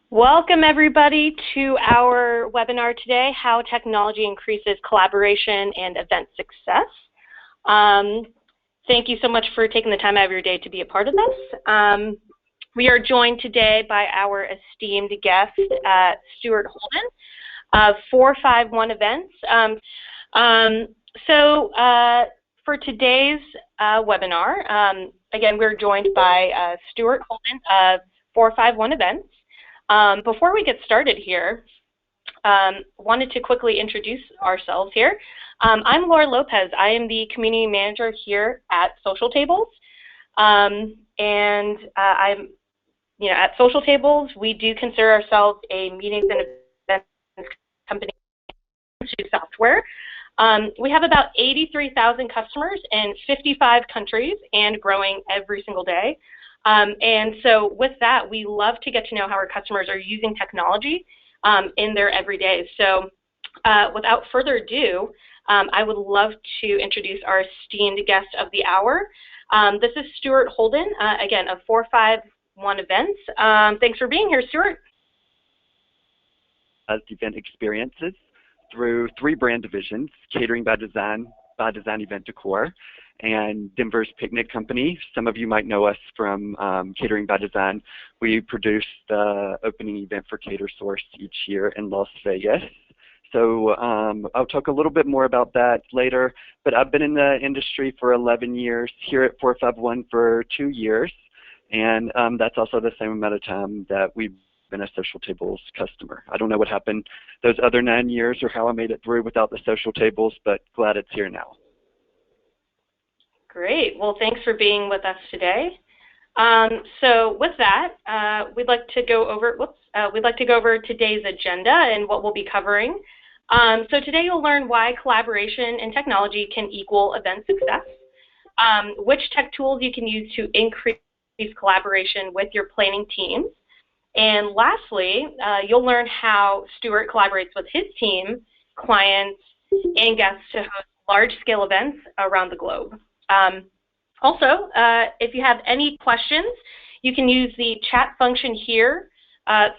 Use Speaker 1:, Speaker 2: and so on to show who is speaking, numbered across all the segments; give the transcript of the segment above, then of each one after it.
Speaker 1: Welcome everybody to our webinar today, How Technology Increases Collaboration and Event Success. Thank you so much for taking the time out of your day to be a part of this. We are joined today by our esteemed guest, Stuart Holden of 451 Events. For today's webinar, again, we're joined by Stuart Holden of 451 Events. Before we get started here, wanted to quickly introduce ourselves here. I'm Laura Lopez. I am the community manager here at Social Tables, I'm, at Social Tables, we do consider ourselves a meetings and events company software. We have about 83,000 customers in 55 countries and growing every single day. And so with that, we love to get to know how our customers are using technology in their everyday. So without further ado, I would love to introduce our esteemed guest of the hour. This is Stuart Holden, again, of 451 Events. Thanks for being here, Stuart.
Speaker 2: Event experiences through 3 brand divisions: Catering by Design Event Decor, and Denver's Picnic Company. Some of you might know us from Catering by Design. We produce the opening event for CaterSource each year in Las Vegas. So I'll talk a little bit more about that later, but I've been in the industry for 11 years, here at 451 for 2 years, and that's also the same amount of time that we've been a Social Tables customer. I don't know what happened those other 9 years or how I made it through without the Social Tables, but glad it's here now.
Speaker 1: Great. Well, thanks for being with us today. So with that, we'd like to go over today's agenda and what we'll be covering. So today you'll learn why collaboration and technology can equal event success, which tech tools you can use to increase collaboration with your planning teams, and lastly, you'll learn how Stuart collaborates with his team, clients, and guests to host large-scale events around the globe. Also, if you have any questions, you can use the chat function here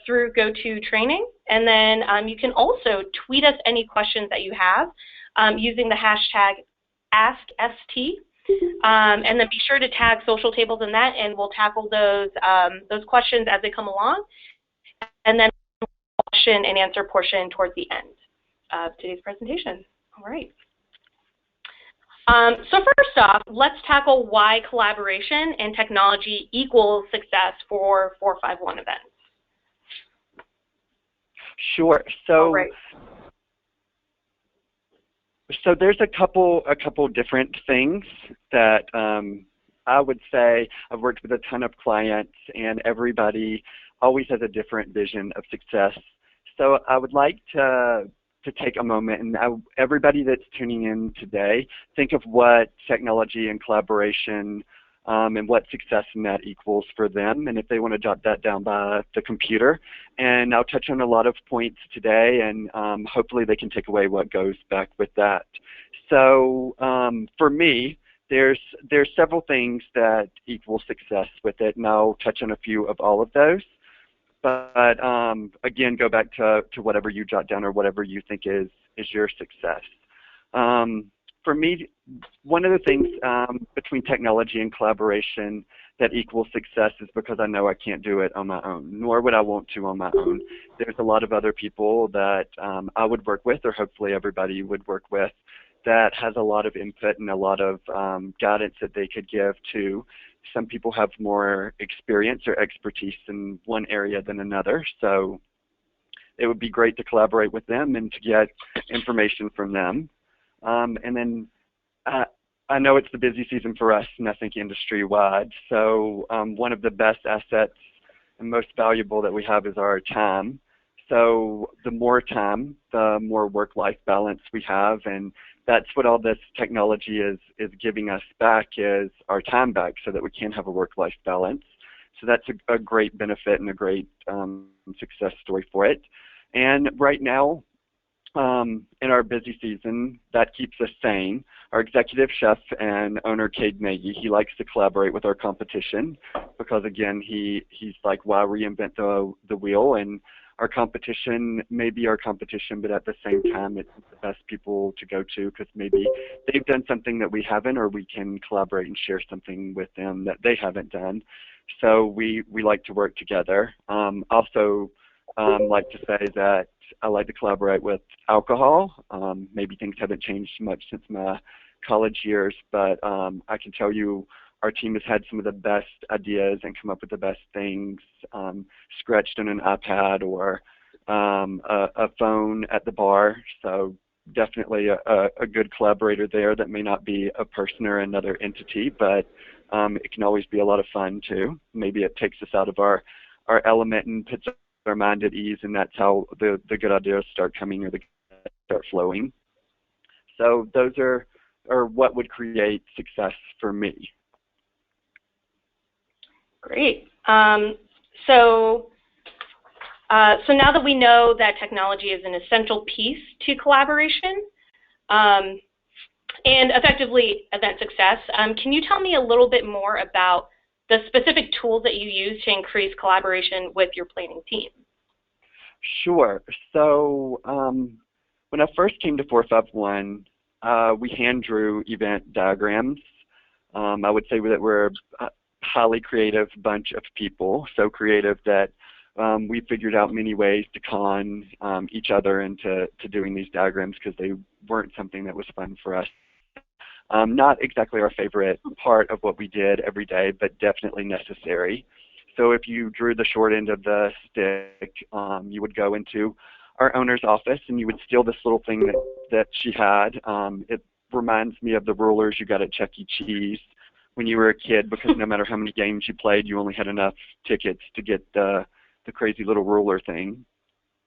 Speaker 1: through GoToTraining, and then you can also tweet us any questions that you have using the hashtag AskST, and then be sure to tag Social Tables in that, and we'll tackle those questions as they come along, and then question and answer portion towards the end of today's presentation. All right. So first off, let's tackle why collaboration and technology equals success for 451 Events.
Speaker 2: Sure. So, so there's a couple different things that I would say. I've worked with a ton of clients, and everybody always has a different vision of success. So I would like to take a moment, and everybody that's tuning in today, think of what technology and collaboration and what success in that equals for them, and if they want to jot that down by the computer. And I'll touch on a lot of points today, and hopefully they can take away what goes back with that. So for me, there's several things that equal success with it, and I'll touch on a few of all of those. But again, go back to whatever you jot down or whatever you think is your success. For me, one of the things between technology and collaboration that equals success is because I know I can't do it on my own, nor would I want to on my own. There's a lot of other people that I would work with, or hopefully everybody would work with, that has a lot of input and a lot of guidance that they could give to. Some people have more experience or expertise in one area than another, so it would be great to collaborate with them and to get information from them. And then I know it's the busy season for us, and I think industry-wide, so one of the best assets and most valuable that we have is our time. So the more time, the more work-life balance we have, and that's what all this technology is giving us back, is our time back, so that we can have a work-life balance. So that's a great benefit and a great success story for it. And right now, in our busy season, that keeps us sane. Our executive chef and owner, Cade Nagy, he likes to collaborate with our competition because, again, he's like, why reinvent the wheel? And our competition may be our competition, but at the same time, it's the best people to go to because maybe they've done something that we haven't, or we can collaborate and share something with them that they haven't done. So we like to work together. Also, like to say that I like to collaborate with alcohol. Maybe things haven't changed much since my college years, but I can tell you our team has had some of the best ideas and come up with the best things scratched on an iPad or a phone at the bar. So definitely a good collaborator there that may not be a person or another entity, but it can always be a lot of fun too. Maybe it takes us out of our element and puts our mind at ease, and that's how the good ideas start coming or the start flowing. So those are what would create success for me.
Speaker 1: Great. So now that we know that technology is an essential piece to collaboration and effectively event success, can you tell me a little bit more about the specific tools that you use to increase collaboration with your planning team?
Speaker 2: Sure. So when I first came to 451, we hand drew event diagrams. I would say that we're a highly creative bunch of people, so creative that we figured out many ways to con each other into doing these diagrams because they weren't something that was fun for us. Not exactly our favorite part of what we did every day, but definitely necessary. So if you drew the short end of the stick, you would go into our owner's office and you would steal this little thing that she had. It reminds me of the rulers you got at Chuck E. Cheese when you were a kid, because no matter how many games you played, you only had enough tickets to get the crazy little ruler thing.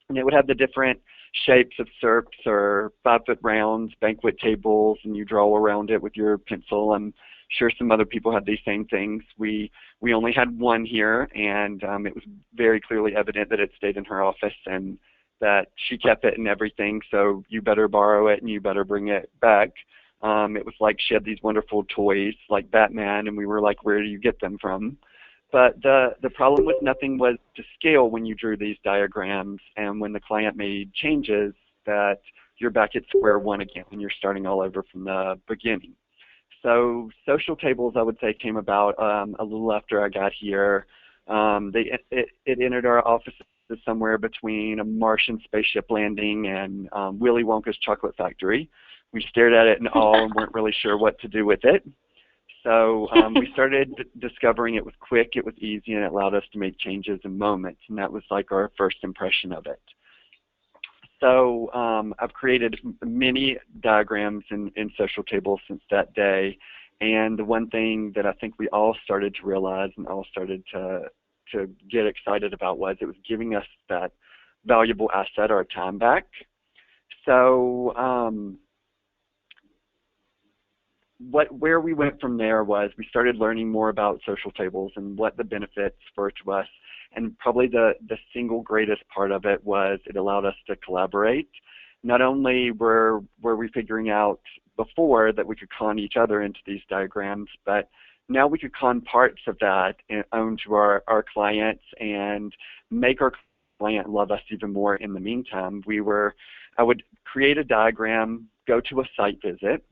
Speaker 2: And it would have the different shapes of SERPs or 5-foot rounds, banquet tables, and you draw around it with your pencil. I'm sure some other people had these same things. We only had one here, and it was very clearly evident that it stayed in her office and that she kept it and everything, so you better borrow it and you better bring it back. It was like she had these wonderful toys like Batman, and we were like, where do you get them from? But the problem was nothing was to scale when you drew these diagrams, and when the client made changes, that you're back at square one again and you're starting all over from the beginning. So social tables, I would say, came about a little after I got here. It entered our offices somewhere between a Martian spaceship landing and Willy Wonka's chocolate factory. We stared at it in awe and weren't really sure what to do with it. So we started discovering it was quick, it was easy, and it allowed us to make changes in moments, and that was like our first impression of it. So I've created many diagrams in social tables since that day, and the one thing that I think we all started to realize and all started to get excited about was it was giving us that valuable asset, our time back. So where we went from there was we started learning more about social tables and what the benefits were to us. And probably the single greatest part of it was it allowed us to collaborate. Not only were we figuring out before that we could con each other into these diagrams, but now we could con parts of that and own to our clients and make our client love us even more in the meantime. I would create a diagram, go to a site visit,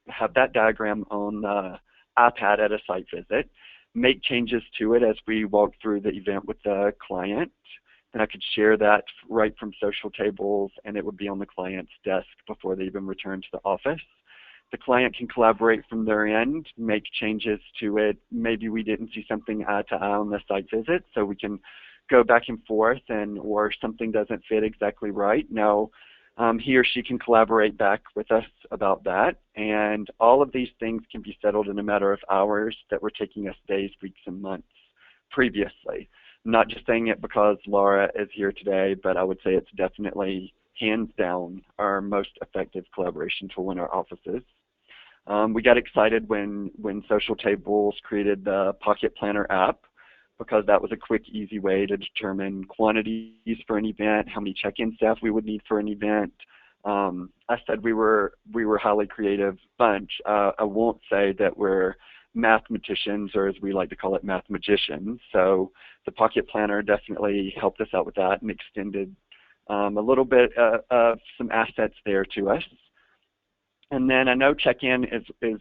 Speaker 2: have that diagram on the iPad at a site visit, make changes to it as we walk through the event with the client. And I could share that right from social tables, and it would be on the client's desk before they even return to the office. The client can collaborate from their end, make changes to it. Maybe we didn't see something eye to eye on the site visit, so we can go back and forth, or something doesn't fit exactly right. Now, he or she can collaborate back with us about that, and all of these things can be settled in a matter of hours that were taking us days, weeks, and months previously. I'm not just saying it because Laura is here today, but I would say it's definitely hands down our most effective collaboration tool in our offices. We got excited when Social Tables created the Pocket Planner app, because that was a quick, easy way to determine quantities for an event, how many check-in staff we would need for an event, I said we were a highly creative bunch. I won't say that we're mathematicians, or as we like to call it, math magicians. So the Pocket Planner definitely helped us out with that and extended a little bit of some assets there to us. And then I know check-in is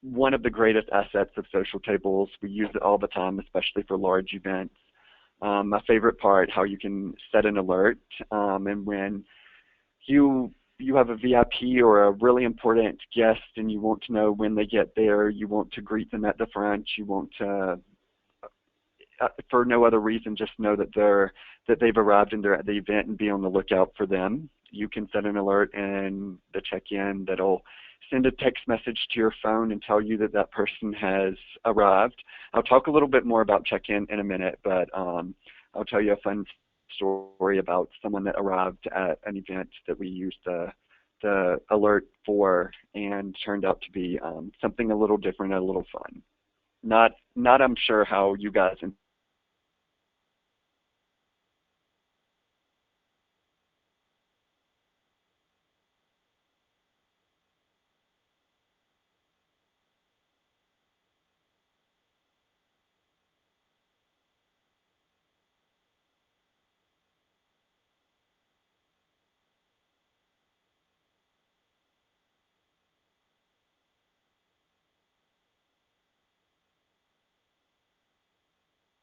Speaker 2: one of the greatest assets of social tables. We use it all the time, especially for large events. My favorite part, how you can set an alert, and when you have a VIP or a really important guest and you want to know when they get there, you want to greet them at the front, you want to, for no other reason, just know that they've arrived and they're at the event and be on the lookout for them. You can set an alert in the check-in that'll send a text message to your phone and tell you that that person has arrived. I'll talk a little bit more about check-in in a minute, but I'll tell you a fun story about someone that arrived at an event that we used the alert for and turned out to be something a little different and a little fun. Not I'm sure how you guys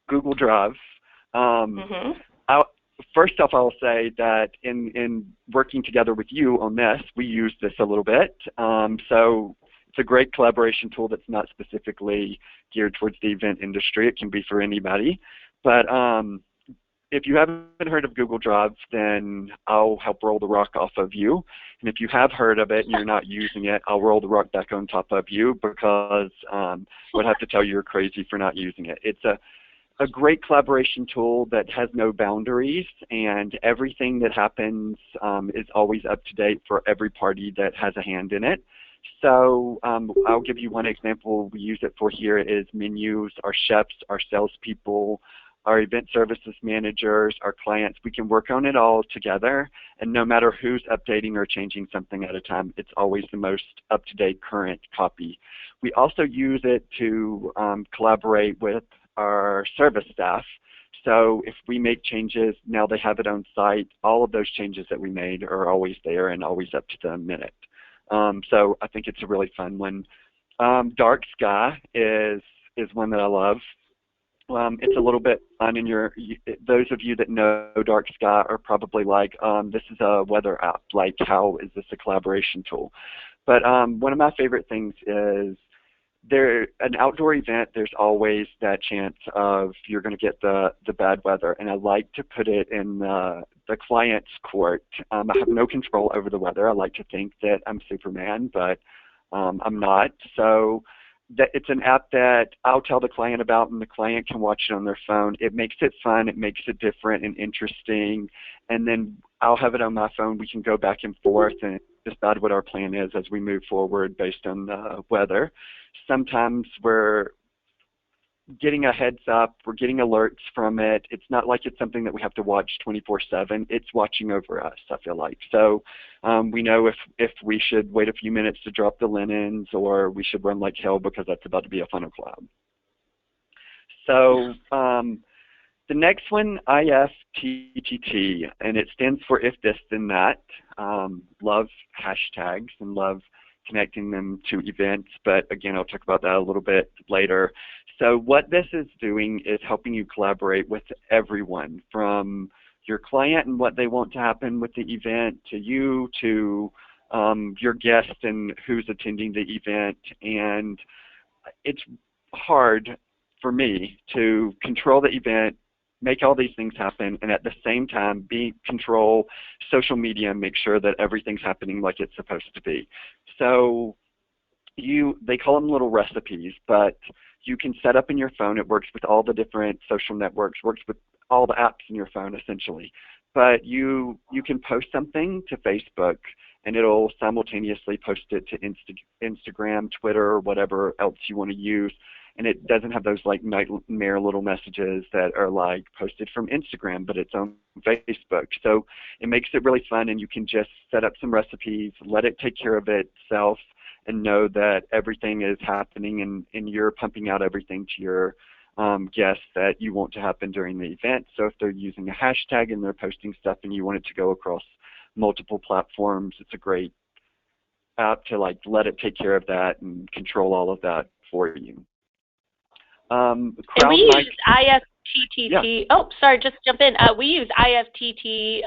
Speaker 2: Google Drive. I, First off, I'll say that in working together with you on this, we use this a little bit. So it's a great collaboration tool that's not specifically geared towards the event industry. It can be for anybody. But if you haven't heard of Google Drive, then I'll help roll the rock off of you. And if you have heard of it and you're not using it, I'll roll the rock back on top of you because I would have to tell you you're crazy for not using it. It's a great collaboration tool that has no boundaries, and everything that happens is always up to date for every party that has a hand in it. So I'll give you one example we use it for here is menus, our chefs, our salespeople, our event services managers, our clients. We can work on it all together, and no matter who's updating or changing something at a time, it's always the most up-to-date current copy. We also use it to collaborate with our service staff. So if we make changes, now they have it on site. All of those changes that we made are always there and always up to the minute. So I think it's a really fun one. Dark Sky is one that I love. It's a little bit fun, and those of you that know Dark Sky are probably like, this is a weather app. Like, how is this a collaboration tool? But one of my favorite things is an outdoor event, there's always that chance of you're going to get the bad weather, and I like to put it in the client's court. I have no control over the weather. I like to think that I'm Superman, but I'm not. So it's an app that I'll tell the client about, and the client can watch it on their phone. It makes it fun. It makes it different and interesting. And then I'll have it on my phone. We can go back and forth and decide what our plan is as we move forward based on the weather. Sometimes we're getting a heads up. We're getting alerts from it. It's not like it's something that we have to watch 24/7. It's watching over us, I feel like. So we know if we should wait a few minutes to drop the linens, or we should run like hell because that's about to be a funnel cloud. So the next one, IFTTT, and it stands for if this then that. Love hashtags and love connecting them to events, but again, I'll talk about that a little bit later. So what this is doing is helping you collaborate with everyone, from your client and what they want to happen with the event, to you, to your guest and who's attending the event. And it's hard for me to control the event, make all these things happen, and at the same time control social media and make sure that everything's happening like it's supposed to be. So they call them little recipes, but you can set up in your phone. It works with all the different social networks, works with all the apps in your phone essentially. But you can post something to Facebook, and it'll simultaneously post it to Instagram, Twitter, whatever else you want to use. And it doesn't have those like nightmare little messages that are like posted from Instagram, but it's on Facebook. So it makes it really fun, and you can just set up some recipes, let it take care of itself, and know that everything is happening, and you're pumping out everything to your guests that you want to happen during the event. So if they're using a hashtag and they're posting stuff and you want it to go across multiple platforms, it's a great app to like let it take care of that and control all of that for you.
Speaker 1: And we use IFTTT. Yeah. Oh, sorry, just jump in. We use IFTTT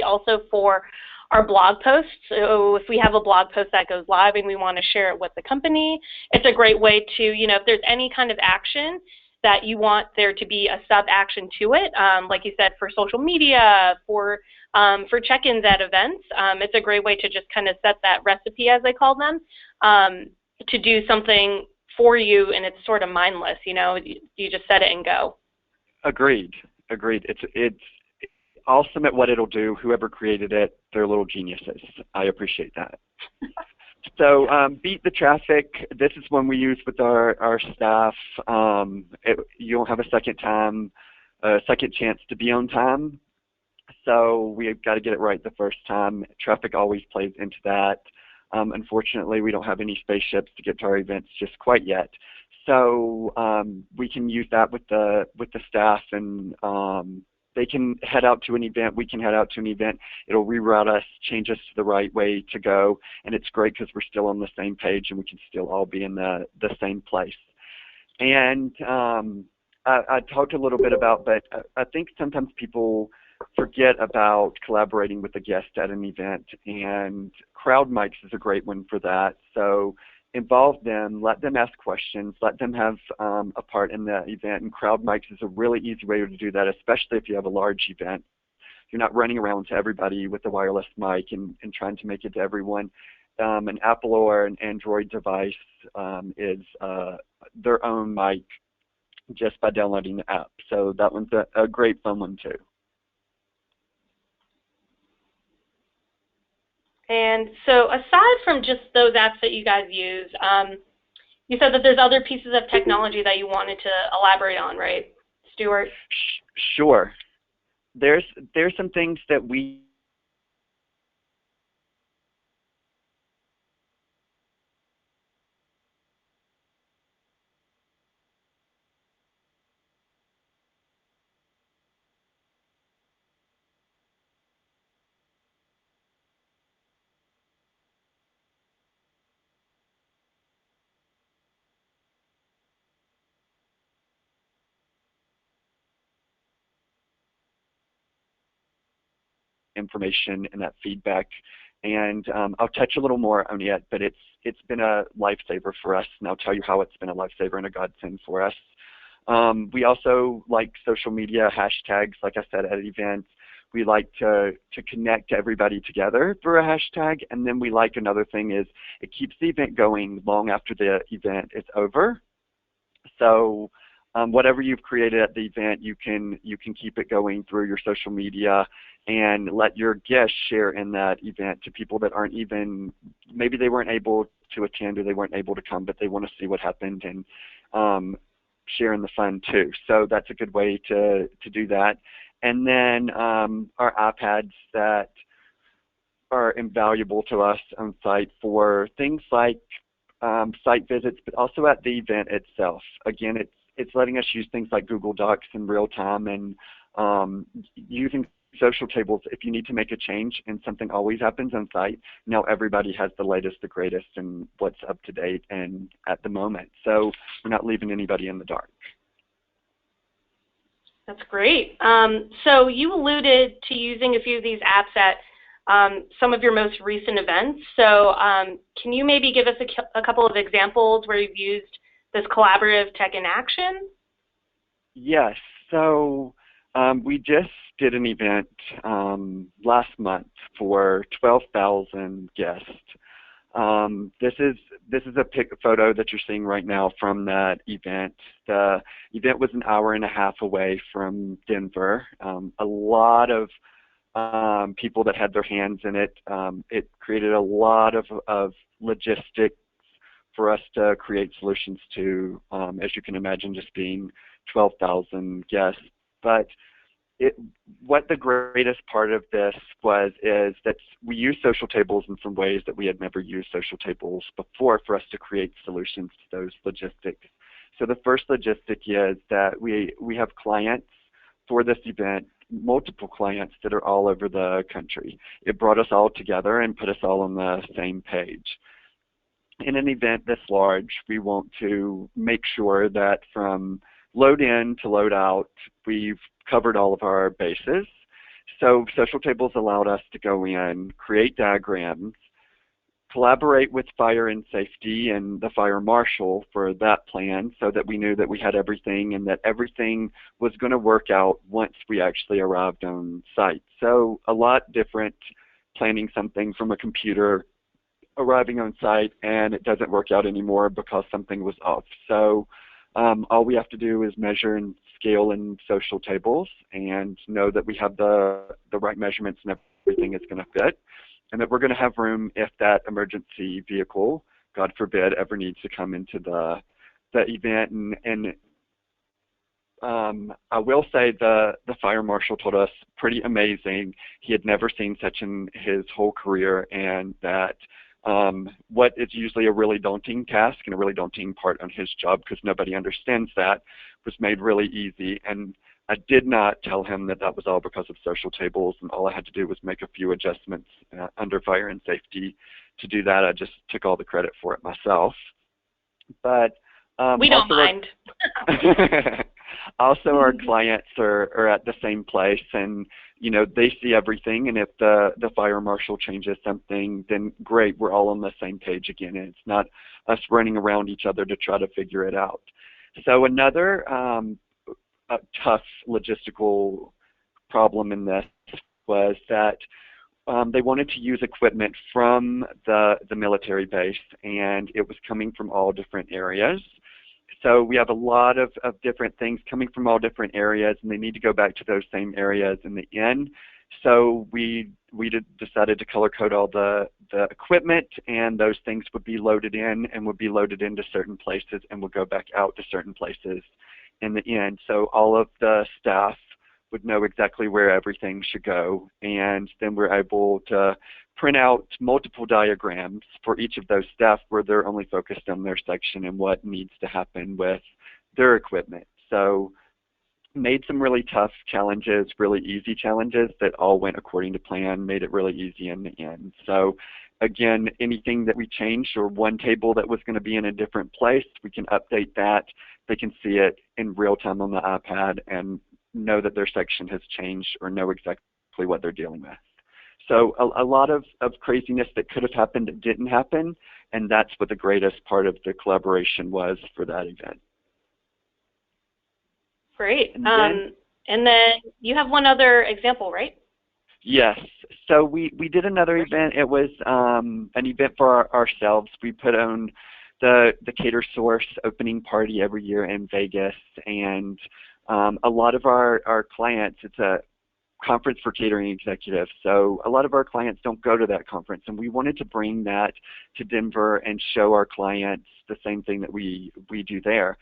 Speaker 1: also for our blog posts. So if we have a blog post that goes live and we want to share it with the company, it's a great way to, if there's any kind of action that you want there to be a sub-action to it, like you said, for social media, for check-ins at events, it's a great way to just kind of set that recipe, as I call them, to do something for you, and it's sort of mindless, you just set it and go. Agreed.
Speaker 2: It's awesome at what it'll do. Whoever created it, they're little geniuses. I appreciate that. So beat the traffic. This is one we use with our staff. You don't have a second chance to be on time. So we've got to get it right the first time. Traffic always plays into that. Unfortunately, we don't have any spaceships to get to our events just quite yet. So we can use that with the staff, and they can head out to an event. We can head out to an event. It'll reroute us, change us to the right way to go, and it's great because we're still on the same page and we can still all be in the same place. And I talked a little bit about, but I think sometimes people forget about collaborating with a guest at an event, and crowd mics is a great one for that. So involve them, let them ask questions, let them have a part in the event, and crowd mics is a really easy way to do that, especially if you have a large event. You're not running around to everybody with a wireless mic and trying to make it to everyone. An Apple or an Android device is their own mic just by downloading the app. So that one's a great fun one too.
Speaker 1: And so aside from just those apps that you guys use, you said that there's other pieces of technology that you wanted to elaborate on, right, Stuart?
Speaker 2: Sure. There's some things that we information and that feedback, and I'll touch a little more on it, but it's been a lifesaver for us, and I'll tell you how it's been a lifesaver and a godsend for us. We also like social media hashtags, like I said, at events. We like to connect everybody together through a hashtag, and then we like another thing is it keeps the event going long after the event is over. So whatever you've created at the event, you can keep it going through your social media and let your guests share in that event to people that aren't even, maybe they weren't able to attend or they weren't able to come, but they want to see what happened and share in the fun too. So that's a good way to do that. And then our iPads that are invaluable to us on site for things like site visits, but also at the event itself. Again, it's letting us use things like Google Docs in real time, and using social tables if you need to make a change and something always happens on site. Now everybody has the latest, the greatest, and what's up to date and at the moment. So we're not leaving anybody in the dark.
Speaker 1: That's great. So you alluded to using a few of these apps at some of your most recent events. So can you maybe give us a couple of examples where you've used this collaborative tech in action?
Speaker 2: Yes. So we just did an event last month for 12,000 guests. This is a photo that you're seeing right now from that event. The event was an hour and a half away from Denver. A lot of people that had their hands in it. It created a lot of logistics for us to create solutions to, as you can imagine, just being 12,000 guests. But what the greatest part of this is that we use social tables in some ways that we had never used social tables before for us to create solutions to those logistics. So the first logistic is that we have clients for this event, multiple clients that are all over the country. It brought us all together and put us all on the same page. In an event this large, we want to make sure that from load in to load out, we've covered all of our bases. So social tables allowed us to go in, create diagrams, collaborate with fire and safety and the fire marshal for that plan so that we knew that we had everything and that everything was going to work out once we actually arrived on site. So a lot different planning something from a computer, arriving on site, and it doesn't work out anymore because something was off. So all we have to do is measure and scale in social tables and know that we have the right measurements and everything is going to fit, and that we're going to have room if that emergency vehicle, God forbid, ever needs to come into the event. And I will say the fire marshal told us pretty amazing. He had never seen such in his whole career, and that what is usually a really daunting task and a really daunting part on his job, because nobody understands that, was made really easy. And I did not tell him that that was all because of social tables, and all I had to do was make a few adjustments under fire and safety to do that. I just took all the credit for it myself. But
Speaker 1: we don't mind.
Speaker 2: Also, our clients are at the same place, and you know, they see everything, and if the fire marshal changes something, then great, we're all on the same page again, and it's not us running around each other to try to figure it out. So another tough logistical problem in this was that they wanted to use equipment from the military base, and it was coming from all different areas. So we have a lot of different things coming from all different areas, and they need to go back to those same areas in the end. So we decided to color code all the equipment, and those things would be loaded in and would be loaded into certain places and would go back out to certain places in the end. So all of the staff would know exactly where everything should go, and then we're able to print out multiple diagrams for each of those staff where they're only focused on their section and what needs to happen with their equipment. So made some really tough challenges, really easy challenges that all went according to plan, made it really easy in the end. So again, anything that we changed, or one table that was going to be in a different place, we can update that. They can see it in real time on the iPad and know that their section has changed or know exactly what they're dealing with. So a lot of craziness that could have happened that didn't happen, and that's what the greatest part of the collaboration was for that event.
Speaker 1: Great. And then you have one other example, right?
Speaker 2: Yes. So we did another event. It was an event for ourselves. We put on the Cater Source opening party every year in Vegas, and a lot of our clients, it's a conference for catering executives, so a lot of our clients don't go to that conference, and we wanted to bring that to Denver and show our clients the same thing that we do there.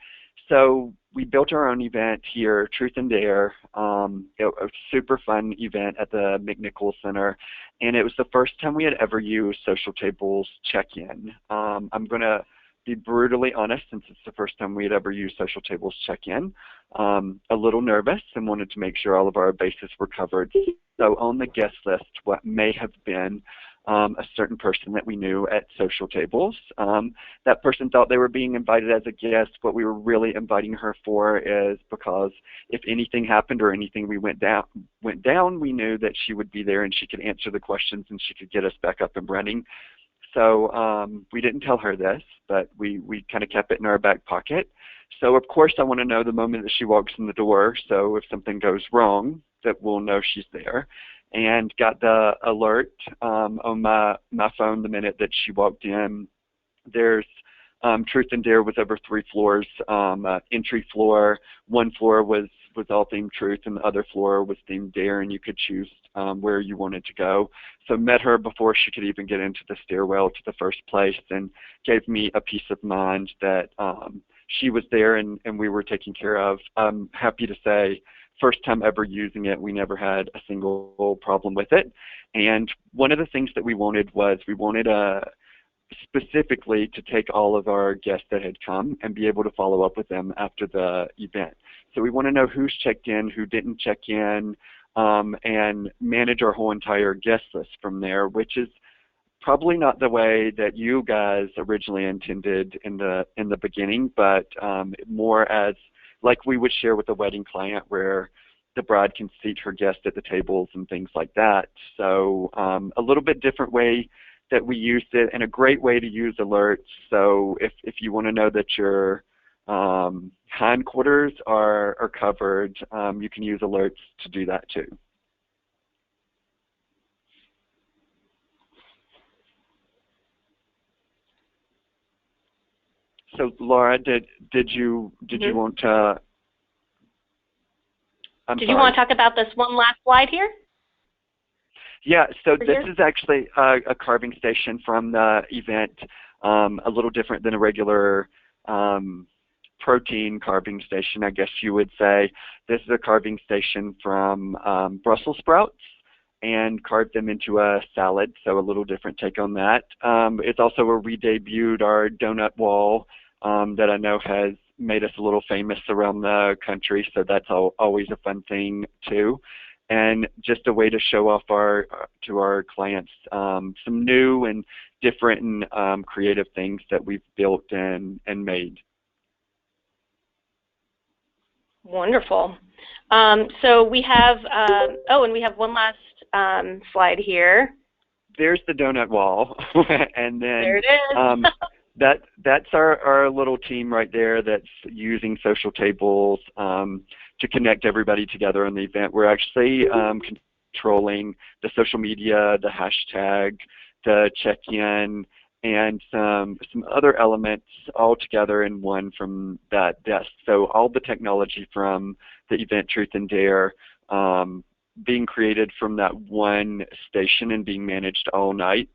Speaker 2: So we built our own event here, Truth and Dare, a super fun event at the McNichol Center, and it was the first time we had ever used social tables check-in. I'm going to be brutally honest, since it's the first time we had ever used social tables check-in, a little nervous and wanted to make sure all of our bases were covered. So on the guest list, what may have been a certain person that we knew at social tables. That person thought they were being invited as a guest. What we were really inviting her for is because if anything happened or anything went down, we knew that she would be there and she could answer the questions and she could get us back up and running. So we didn't tell her this, but we kind of kept it in our back pocket. So of course I want to know the moment that she walks in the door, so if something goes wrong, that we'll know she's there. And got the alert on my phone the minute that she walked in. There's Truth and Dare was over 3 floors, entry floor. One floor was was all themed truth, and the other floor was themed dare, and you could choose where you wanted to go. So met her before she could even get into the stairwell to the first place, and gave me a peace of mind that she was there and we were taken care of. I'm happy to say, first time ever using it, we never had a single problem with it. And one of the things that we wanted was specifically to take all of our guests that had come and be able to follow up with them after the event. So we want to know who's checked in, who didn't check in, and manage our whole entire guest list from there, which is probably not the way that you guys originally intended in the beginning, but more as like we would share with a wedding client where the bride can seat her guest at the tables and things like that. So a little bit different way that we used it, and a great way to use alerts. So if you want to know that your hindquarters are covered, you can use alerts to do that too. So Laura, did you want to?
Speaker 1: Did you want to talk about this one last slide here?
Speaker 2: Yeah, so this is actually a carving station from the event, a little different than a regular protein carving station, I guess you would say. This is a carving station from Brussels sprouts, and carved them into a salad, so a little different take on that. It's also where we debuted our donut wall that I know has made us a little famous around the country, so that's always a fun thing too. And just a way to show off to our clients some new and different and creative things that we've built and made.
Speaker 1: Wonderful. So we have, and we have one last slide here.
Speaker 2: There's the donut wall, and then
Speaker 1: there it is.
Speaker 2: That's our little team right there that's using social tables to connect everybody together in the event. We're actually controlling the social media, the hashtag, the check-in, and some other elements all together in one from that desk. So all the technology from the event Truth and Dare being created from that one station and being managed all night.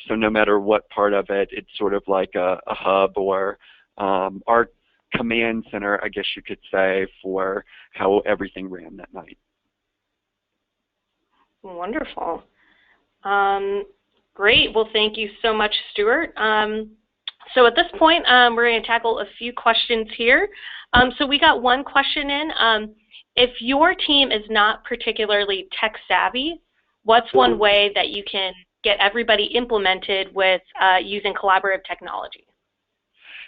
Speaker 2: So no matter what part of it, it's sort of like a hub or our command center, I guess you could say, for how everything ran that night.
Speaker 1: Wonderful. Great. Well, thank you so much, Stuart. So at this point, we're going to tackle a few questions here. So we got one question in. If your team is not particularly tech savvy, what's one way that you can get everybody implemented with using collaborative technology?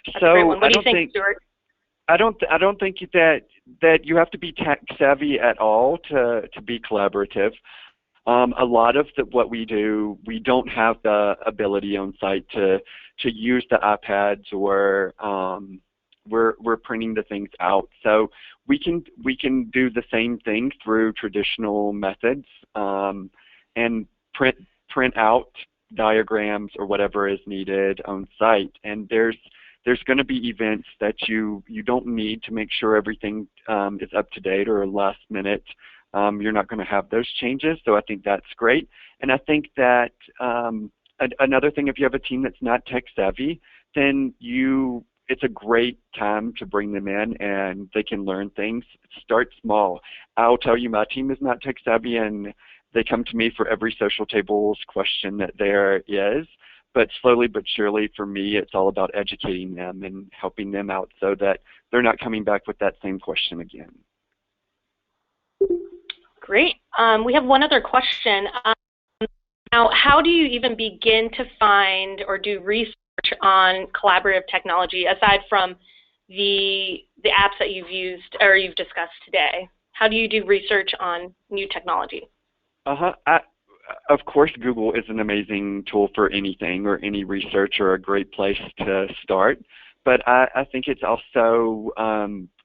Speaker 1: That's a great one. What do you think, Stuart?
Speaker 2: I don't think that you have to be tech savvy at all to be collaborative. A lot of what we do, we don't have the ability on site to use the iPads, or we're printing the things out. So we can do the same thing through traditional methods and print out diagrams or whatever is needed on site. And there's going to be events that you don't need to make sure everything is up to date or last minute. You're not going to have those changes, so I think that's great. And I think that another thing, if you have a team that's not tech savvy, then it's a great time to bring them in and they can learn things. Start small. I'll tell you, my team is not tech savvy, and they come to me for every social tables question that there is. But slowly but surely, for me, it's all about educating them and helping them out so that they're not coming back with that same question again.
Speaker 1: Great. We have one other question. Now, how do you even begin to find or do research on collaborative technology aside from the apps that you've used or you've discussed today? How do you do research on new technology?
Speaker 2: Of course, Google is an amazing tool for anything or any research, or a great place to start. But I think it's also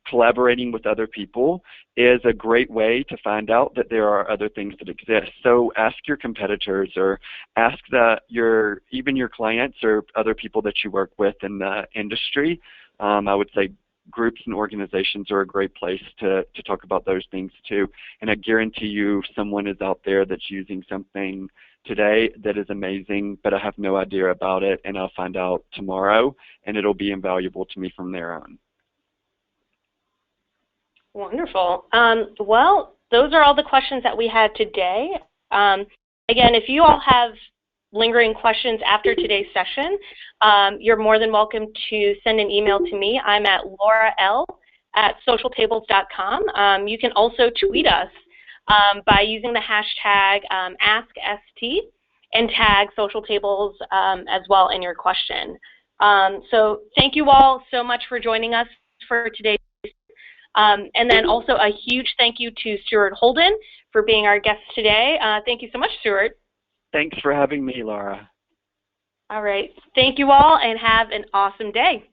Speaker 2: collaborating with other people is a great way to find out that there are other things that exist. So ask your competitors, or ask even your clients or other people that you work with in the industry. I would say groups and organizations are a great place to talk about those things too. And I guarantee you someone is out there that's using something today that is amazing, but I have no idea about it, and I'll find out tomorrow, and it'll be invaluable to me from there on.
Speaker 1: Wonderful. Well, those are all the questions that we had today. Again, if you all have lingering questions after today's session, you're more than welcome to send an email to me. I'm at lauraL@socialtables.com. You can also tweet us by using the hashtag AskST and tag Social Tables as well in your question. So thank you all so much for joining us for today. And then also a huge thank you to Stuart Holden for being our guest today. Thank you so much, Stuart.
Speaker 2: Thanks for having me, Laura.
Speaker 1: All right. Thank you all, and have an awesome day.